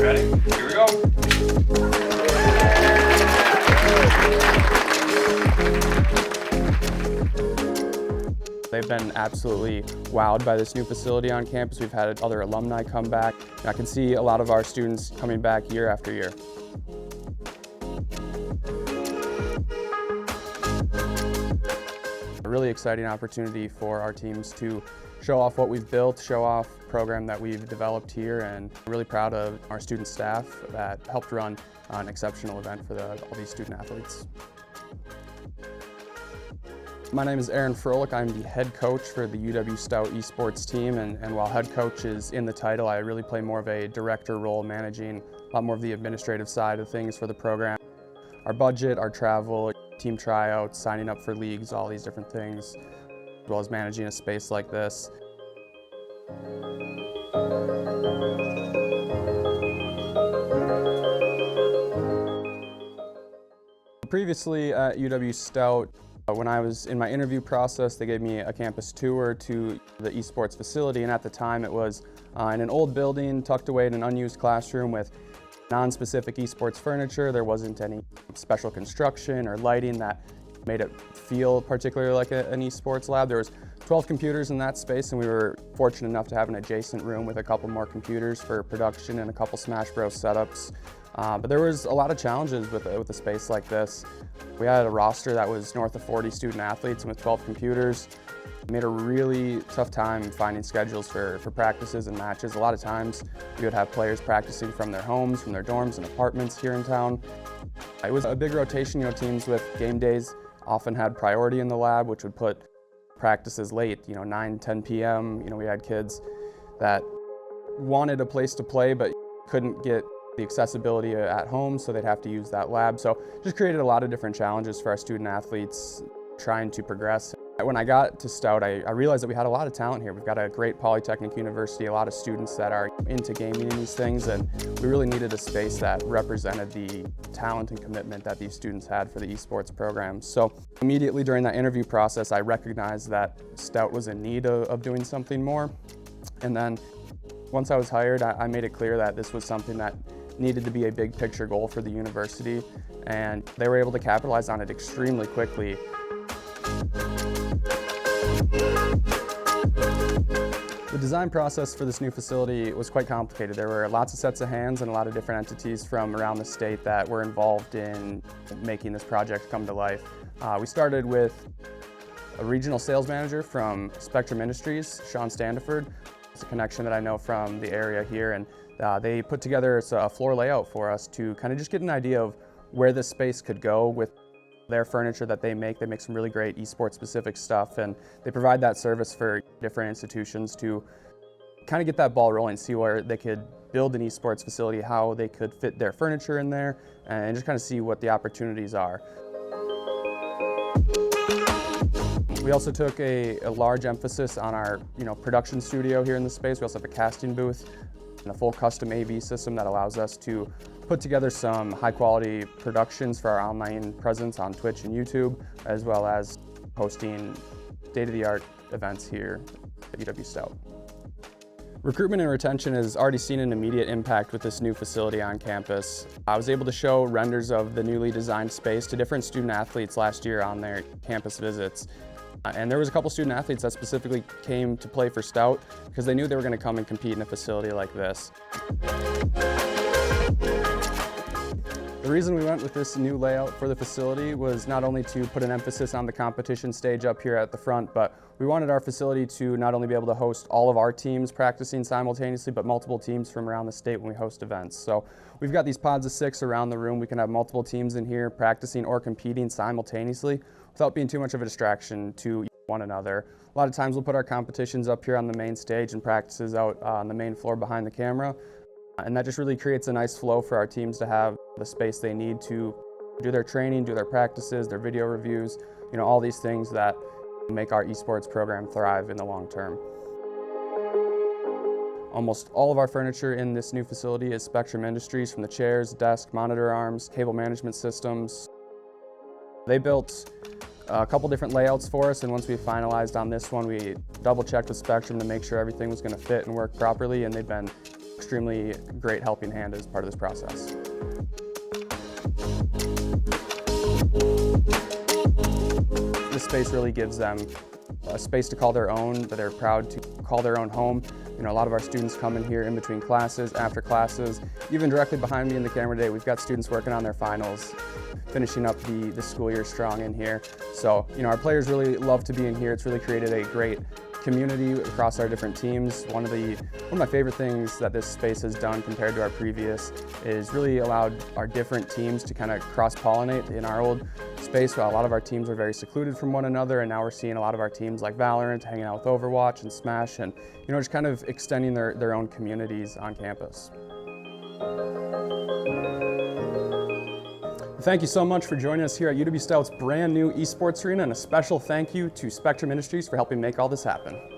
Ready? Here we go. They've been absolutely wowed by this new facility on campus. We've had other alumni come back. And I can see a lot of our students coming back year after year. A really exciting opportunity for our teams to show off what we've built, show off the program that we've developed here, and I'm really proud of our student staff that helped run an exceptional event for all these student athletes. My name is Aaron Froelich. I'm the head coach for the UW Stout Esports team, and while head coach is in the title, I really play more of a director role, managing a lot more of the administrative side of things for the program. Our budget, our travel, team tryouts, signing up for leagues, all these different things, as well as managing a space like this. Previously at UW Stout, when I was in my interview process, they gave me a campus tour to the esports facility, and at the time it was in an old building tucked away in an unused classroom with non-specific esports furniture. There wasn't any special construction or lighting that made it feel particularly like an esports lab. There was 12 computers in that space, and we were fortunate enough to have an adjacent room with a couple more computers for production and a couple Smash Bros setups. But there was a lot of challenges with a space like this. We had a roster that was north of 40 student athletes, and with 12 computers, it made a really tough time finding schedules for practices and matches. A lot of times we would have players practicing from their homes, from their dorms and apartments here in town. It was a big rotation. Teams with game days often had priority in the lab, which would put practices late, 9, 10 p.m. We had kids that wanted a place to play but couldn't get the accessibility at home, so they'd have to use that lab. So just created a lot of different challenges for our student athletes trying to progress. When I got to Stout, I realized that we had a lot of talent here. We've got a great polytechnic university, a lot of students that are into gaming and these things, and we really needed a space that represented the talent and commitment that these students had for the esports programs. So immediately during that interview process, I recognized that Stout was in need of doing something more. And then once I was hired, I made it clear that this was something that needed to be a big picture goal for the university, and they were able to capitalize on it extremely quickly. The design process for this new facility was quite complicated. There were lots of sets of hands and a lot of different entities from around the state that were involved in making this project come to life. We started with a regional sales manager from Spectrum Industries, Sean Standiford. It's a connection that I know from the area here, and they put together a floor layout for us to kind of just get an idea of where this space could go with their furniture that they make. They make some really great esports specific stuff, and they provide that service for different institutions to kind of get that ball rolling, see where they could build an esports facility, how they could fit their furniture in there, and just kind of see what the opportunities are. We also took a large emphasis on our production studio here in the space. We also have a casting booth and a full custom AV system that allows us to put together some high quality productions for our online presence on Twitch and YouTube, as well as hosting state-of-the-art events here at UW Stout. Recruitment and retention has already seen an immediate impact with this new facility on campus. I was able to show renders of the newly designed space to different student athletes last year on their campus visits. And there was a couple student athletes that specifically came to play for Stout because they knew they were going to come and compete in a facility like this. The reason we went with this new layout for the facility was not only to put an emphasis on the competition stage up here at the front, but we wanted our facility to not only be able to host all of our teams practicing simultaneously, but multiple teams from around the state when we host events. So we've got these pods of 6 around the room. We can have multiple teams in here practicing or competing simultaneously without being too much of a distraction to one another. A lot of times we'll put our competitions up here on the main stage and practices out on the main floor behind the camera. And that just really creates a nice flow for our teams to have the space they need to do their training, do their practices, their video reviews, all these things that make our esports program thrive in the long term. Almost all of our furniture in this new facility is Spectrum Industries, from the chairs, desk, monitor arms, cable management systems. They built a couple different layouts for us, and once we finalized on this one, we double checked with Spectrum to make sure everything was going to fit and work properly, and they've been extremely great helping hand as part of this process. This space really gives them a space to call their own, that they're proud to call their own home. You know, a lot of our students come in here in between classes, after classes. Even directly behind me in the camera today, we've got students working on their finals, finishing up the school year strong in here. So, you know, our players really love to be in here. It's really created a great community across our different teams. One of my favorite things that this space has done compared to our previous is really allowed our different teams to kind of cross-pollinate. In our old space, a lot of our teams were very secluded from one another, and now we're seeing a lot of our teams like Valorant hanging out with Overwatch and Smash, and you know, just kind of extending their own communities on campus. Thank you so much for joining us here at UW Stout's brand new esports arena, and a special thank you to Spectrum Industries for helping make all this happen.